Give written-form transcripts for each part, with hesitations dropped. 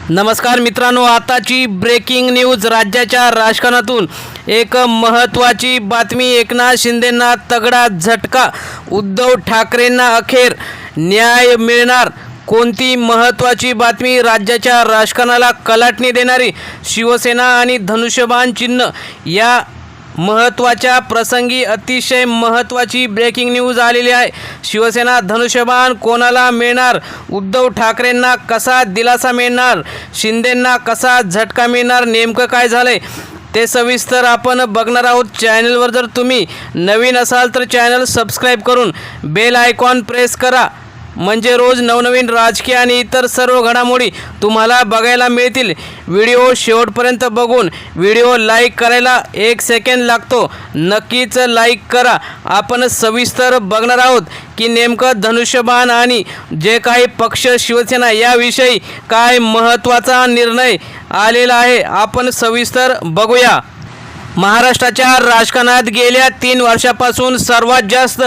नमस्कार मित्रांनो, आताची ब्रेकिंग न्यूज राज्याच्या राजकारणातून एक महत्त्वाची बातमी। एकनाथ शिंदेंना तगडा झटका, उद्धव ठाकरेंना अखेर न्याय मिळणार। कोणती महत्त्वाची बातमी? राज्याच्या राजकारणाला कलाटणी देणारी शिवसेना आणि धनुष्यबाण चिन्ह या महत्त्वाच्या प्रसंगी अतिशय महत्त्वाची ब्रेकिंग न्यूज आलेली आहे। शिवसेना धनुष्यबाण कोणाला मिळणार? उद्धव ठाकरेंना कसा दिलासा मिळणार? शिंदेंना कसा झटका मिळणार? नेमकं काय झालंय ते सविस्तर आपण बघणार आहोत। चॅनलवर जर तुम्ही नवीन असाल तर चॅनल सबस्क्राईब करून बेल आयकॉन प्रेस करा, म्हणजे रोज नवनवीन राजकीय आणि इतर सर्व घडामोडी तुम्हाला बघायला मिळतील। व्हिडिओ शेवटपर्यंत बघून व्हिडिओ लाईक करायला 1 सेकंद लागतो, नक्कीच लाईक करा। आपण सविस्तर बघणार आहोत की नेमकं धनुष्यबाण आणि जे काही पक्ष शिवसेना याविषयी काय महत्त्वाचा निर्णय आलेला आहे, आपण सविस्तर बघूया। महाराष्ट्राच्या राजकारणात गेल्या 3 वर्षापासून सर्वात जास्त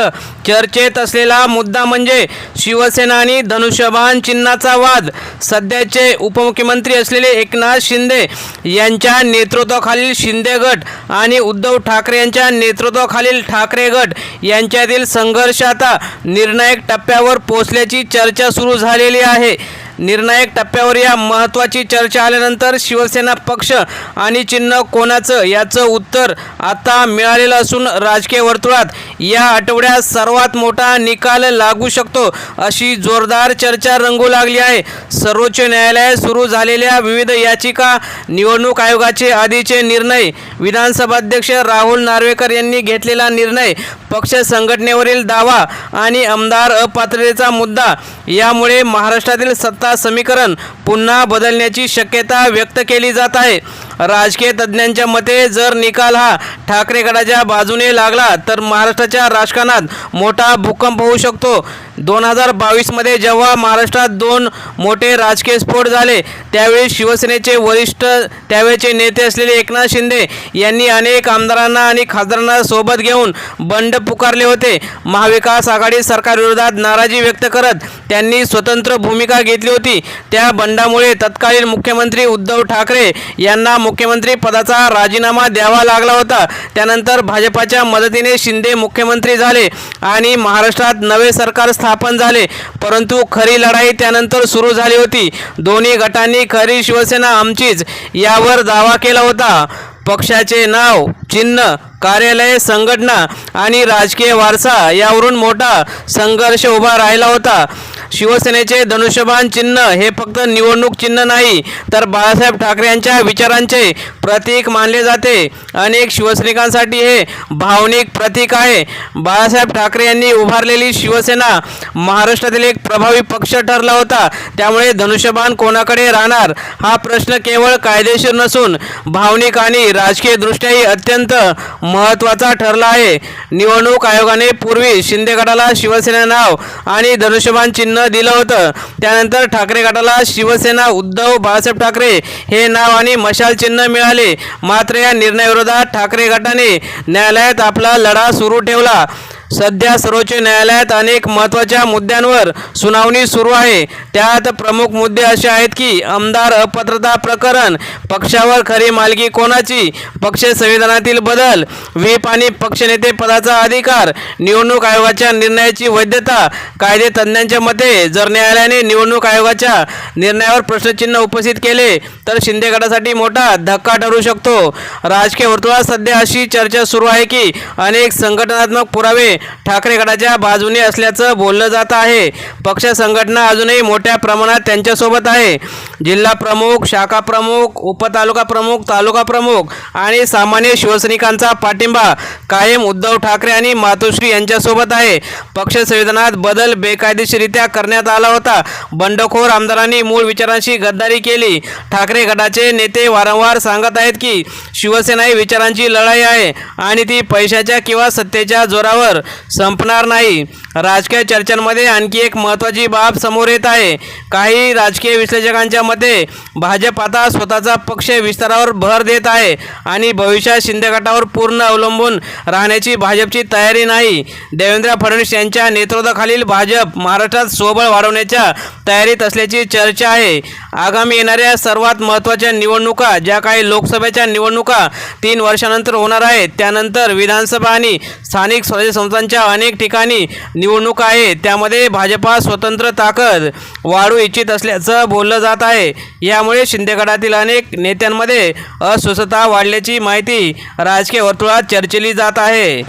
चर्चेत असलेला मुद्दा म्हणजे शिवसेना आणि धनुष्यबाण चिन्हाचा वाद। सध्याचे उपमुख्यमंत्री असलेले एकनाथ शिंदे यांच्या नेतृत्वाखालील शिंदे गट आणि उद्धव ठाकरे यांच्या नेतृत्वाखालील ठाकरे गट यांच्यातील संघर्ष आता निर्णायक टप्प्यावर पोहोचल्याची चर्चा सुरू झालेली आहे। निर्णायक टप्प्यावर या महत्त्वाची चर्चा आल्यानंतर शिवसेना पक्ष आणि चिन्ह कोणाचं याचं उत्तर आता मिळालेलं असून राजकीय वर्तुळात या आठवड्यात सर्वात मोठा निकाल लागू शकतो अशी जोरदार चर्चा रंगू लागली आहे। सर्वोच्च न्यायालयात सुरू झालेल्या विविध याचिका, निवडणूक आयोगाचे आधीचे निर्णय, विधानसभा अध्यक्ष राहुल नार्वेकर यांनी घेतलेला निर्णय, पक्ष संघटनेवरील दावा आणि आमदार अपात्रतेचा मुद्दा यामुळे महाराष्ट्रातील सत्ता समीकरण पुन्हा बदलण्याची शक्यता व्यक्त केली जात आहे। राजकीय तज्ज्ञांच्या मते जर निकाल हा ठाकरे गटाच्या बाजूने लागला तर महाराष्ट्राच्या राजकारणात मोठा भूकंप होऊ शकतो। 2022 मध्ये जेव्हा महाराष्ट्रात 2 मोठे राजकीय स्फोट झाले त्यावेळी शिवसेनेचे वरिष्ठ त्यावेळचे नेते असलेले एकनाथ शिंदे यांनी अनेक आमदारांना आणि खासदारांना सोबत घेऊन बंड पुकारले होते। महाविकास आघाडी सरकारविरोधात नाराजी व्यक्त करत त्यांनी स्वतंत्र भूमिका घेतली होती। त्या बंडामुळे तत्कालीन मुख्यमंत्री उद्धव ठाकरे यांना मुख्यमंत्री पदाचा राजीनामा द्यावा लागला होता। त्यानंतर भाजपाच्या मदतीने शिंदे मुख्यमंत्री झाले आणि महाराष्ट्रात नवे सरकार स्थापन झाले, परंतु खरी लढाई त्यानंतर सुरू झाली होती। दोन्ही गटांनी खरी शिवसेना आमचीच यावर दावा केला होता। पक्षाचे नाव, चिन्ह, कार्यालय, संघटना आणि राजकीय वारसा यावरून मोठा संघर्ष उभा राहिला होता। शिवसेनेचे धनुष्यबाण चिन्ह हे फक्त निवडणूक चिन्ह नाही तर बाळासाहेब ठाकरे यांच्या विचारांचे प्रतीक मानले जाते। अनेक शिवसैनिकांसाठी हे भावनिक प्रतीक आहे। बाळासाहेब ठाकरे यांनी उभारलेली शिवसेना महाराष्ट्रातील एक प्रभावी पक्ष ठरला होता। त्यामुळे धनुष्यबाण कोणाकडे राहणार हा प्रश्न केवळ कायदेशीर नसून भावनिक आणि राजकीय दृष्ट्याही अत्यंत महत्त्वाचा ठरला आहे। निवडणूक आयोगाने पूर्वी शिंदे गटाला शिवसेना नाव आणि धनुष्यबाण चिन्ह दिलं होतं, त्यानंतर ठाकरे गटाला शिवसेना उद्धव बाळासाहेब ठाकरे हे नाव आणि मशाल चिन्ह मिळाले। मात्र या निर्णयाविरोधात ठाकरे गटाने न्यायालयात आपला लढा सुरू ठेवला। सध्या सर्वोच्च न्यायालयात अनेक महत्त्वाच्या मुद्द्यांवर सुनावणी सुरू आहे। त्यात प्रमुख मुद्दे असे आहेत की आमदार अपात्रता प्रकरण, पक्षावर खरी मालकी कोणाची, पक्ष संविधानातील बदल, व्हीप आणि पक्षनेते पदाचा अधिकार, निवडणूक आयोगाच्या निर्णयाची वैधता। कायदे तज्ज्ञांच्या मते जर न्यायालयाने निवडणूक आयोगाच्या निर्णयावर प्रश्नचिन्ह उपस्थित केले तर शिंदे गटासाठी मोठा धक्का ठरू शकतो। राजकीय वर्तुळात सध्या अशी चर्चा सुरू आहे की अनेक संघटनात्मक पुरावे ठाकरे गटाच्या बाजूने असल्याचं बोललं जात आहे। पक्ष संघटना अजूनही मोठ्या प्रमाणात त्यांच्यासोबत आहे। जिल्हा प्रमुख, शाखा प्रमुख, उपतालुका प्रमुख, तालुका प्रमुख आणि सामान्य शिवसैनिकांचा पाठिंबा कायम उद्धव ठाकरे आणि मातोश्री यांच्यासोबत आहे। पक्ष संविधानात बदल बेकायदेशीररित्या करण्यात आला होता। बंडखोर आमदारांनी मूळ विचारांशी गद्दारी केली। ठाकरे गटाचे नेते वारंवार सांगत आहेत की शिवसेना ही विचारांची लढाई आहे आणि ती पैशाच्या किंवा सत्तेच्या जोरावर संपणार नाही। राजकीय चर्चांमध्ये आणखी एक महत्त्वाची बाब समोर येत आहे. काही राजकीय विश्लेषकांच्या मते भाजप आता स्वतःचा पक्ष विस्तारावर भर देत आहे आणि भविष्यात शिंदे गटावर पूर्ण अवलंबून राहण्याची भाजपची तयारी नाही. देवेंद्र फडणवीस यांच्या नेतृत्वाखालील भाजप महाराष्ट्रात स्वबळ वाढवण्याच्या तयारीत असल्याची चर्चा आहे. आगामी येणाऱ्या सर्वात महत्त्वाच्या निवडणुका, ज्या काही लोकसभेच्या निवडणुका 3 वर्षानंतर होणार आहेत, त्यानंतर विधानसभा आणि स्थानिक स्वराज्य संस्थांच्या अनेक ठिकाणी निवडणुका आहेत. त्यामध्ये भाजपा स्वतंत्र ताकद वाढवू इच्छित असल्याचं बोललं जात आहे. यामुळे शिंदे गटातील अनेक नेत्यांमध्ये अस्वस्थता वाढल्याची माहिती राजकीय वर्तुळात चर्चिली जात आहे.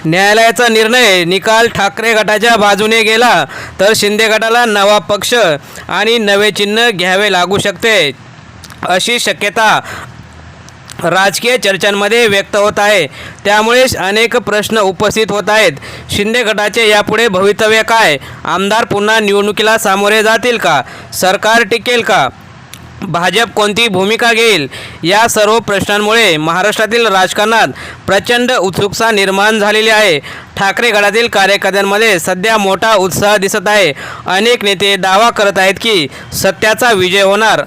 न्यायालयाचा निकाल ठाकरे गटाच्या बाजूने गेला तर शिंदे गटाला नवा पक्ष आणि नवे चिन्ह घ्यावे लागू शकते, अशी शक्यता राजकीय चर्चांमध्ये व्यक्त होत आहे. त्यामुळे अनेक प्रश्न उपस्थित होत आहेत. शिंदे गटाचे यापुढे भवितव्य काय? आमदार पुन्हा निवडणुकीला सामोरे जातील का? सरकार टिकेल का? भाजप कोणती भूमिका घेईल? या सर्व प्रश्नांमुळे महाराष्ट्रातील राजकारणात प्रचंड उत्सुकता निर्माण झालेली आहे. ठाकरे गटातील कार्यकर्त्यांमध्ये सध्या मोठा उत्साह दिसत आहे. अनेक नेते दावा करत आहेत की सत्याचा विजय होणार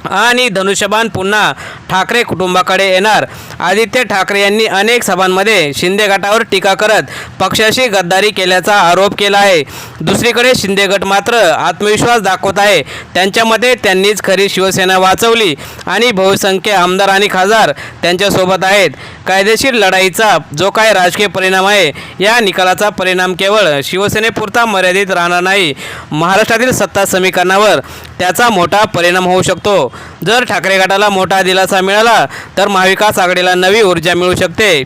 आणि धनुष्यबाण पुन्हा ठाकरे कुटुंबाकडे येणार. आदित्य ठाकरे यांनी अनेक सभांमध्ये शिंदे गटावर टीका करत पक्षाशी गद्दारी केल्याचा आरोप केला आहे. दुसरीकडे शिंदे गट मात्र आत्मविश्वास दाखवत आहे. त्यांच्या मते त्यांनीच खरी शिवसेना वाचवली आणि बहुसंख्य आमदार आणि खासदार त्यांच्यासोबत आहेत. कायदेशीर लढाईचा जो काय राजकीय परिणाम आहे, या निकालाचा परिणाम केवळ शिवसेनेपुरता मर्यादित राहणार नाही. महाराष्ट्रातील सत्ता समीकरणावर त्याचा मोठा परिणाम होऊ शकतो. जर ठाकरे गटाला मोठा दिलासा मिळाला तर महाविकास आघाडीला नवी ऊर्जा मिळू शकते.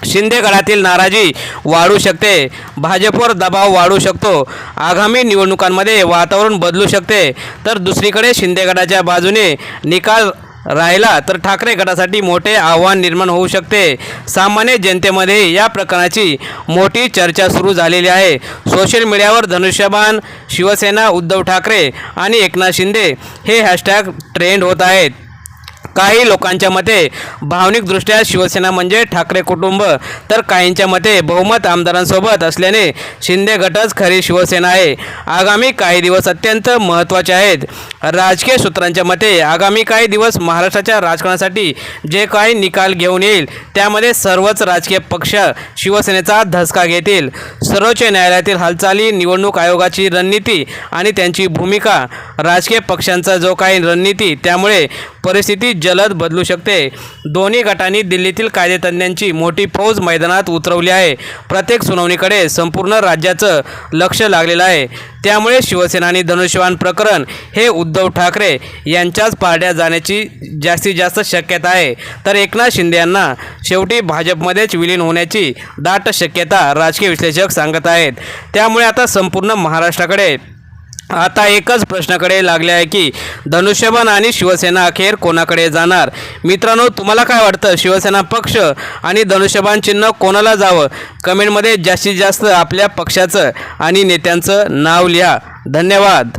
शिंदे गटातील नाराजी वाढू शकते. भाजपवर दबाव वाढू शकतो. आगामी निवडणुकांमध्ये वातावरण बदलू शकते. तर दुसरीकडे शिंदे गटाच्या बाजूने निकाल राहिला तर ठाकरे गटासाठी मोठे आव्हान निर्माण होऊ शकते. सामान्य जनतेमध्ये या प्रकरणाची मोठी चर्चा सुरू झालेली आहे. सोशल मीडियावर धनुष्यबाण, शिवसेना, उद्धव ठाकरे आणि एकनाथ शिंदे हे हॅशटॅग ट्रेंड होत आहेत. काही लोकांच्या मते भावनिकदृष्ट्या शिवसेना म्हणजे ठाकरे कुटुंब, तर काहींच्या मते बहुमत आमदारांसोबत असल्याने शिंदे गटच खरी शिवसेना आहे. आगामी काही दिवस अत्यंत महत्त्वाचे आहेत. राजकीय सूत्रांच्या मते आगामी काही दिवस महाराष्ट्राच्या राजकारणासाठी जे काही निकाल घेऊन येईल त्यामध्ये सर्वच राजकीय पक्ष शिवसेनेचा धसका घेतील. सर्वोच्च न्यायालयातील हालचाली, निवडणूक आयोगाची रणनीती आणि त्यांची भूमिका, राजकीय पक्षांचा जो काही रणनीती, त्यामुळे परिस्थिती जलद बदलू शकते. दोन्ही गटांनी दिल्लीतील कायदेतज्ञांची मोठी फौज मैदानात उतरवली आहे. प्रत्येक सुनावणीकडे संपूर्ण राज्याचं लक्ष लागलेलं आहे. त्यामुळे शिवसेना आणि धनुष्यबाण प्रकरण हे उद्धव ठाकरे यांच्याच पारड्यात जाण्याची जास्तीत जास्त शक्यता आहे. तर एकनाथ शिंदे यांना शेवटी भाजपमध्येच विलीन होण्याची दाट शक्यता राजकीय विश्लेषक सांगत आहेत. त्यामुळे आता संपूर्ण महाराष्ट्राकडे आता एकच प्रश्नाकडे लागले आहे की धनुष्यबाण आणि शिवसेना अखेर कोणाकडे जाणार? मित्रांनो, तुम्हाला काय वाटतं? शिवसेना पक्ष आणि धनुष्यबाण चिन्ह कोणाला जावं? कमेंटमध्ये जास्तीत जास्त आपल्या पक्षाचं आणि नेत्यांचं नाव लिहा. धन्यवाद.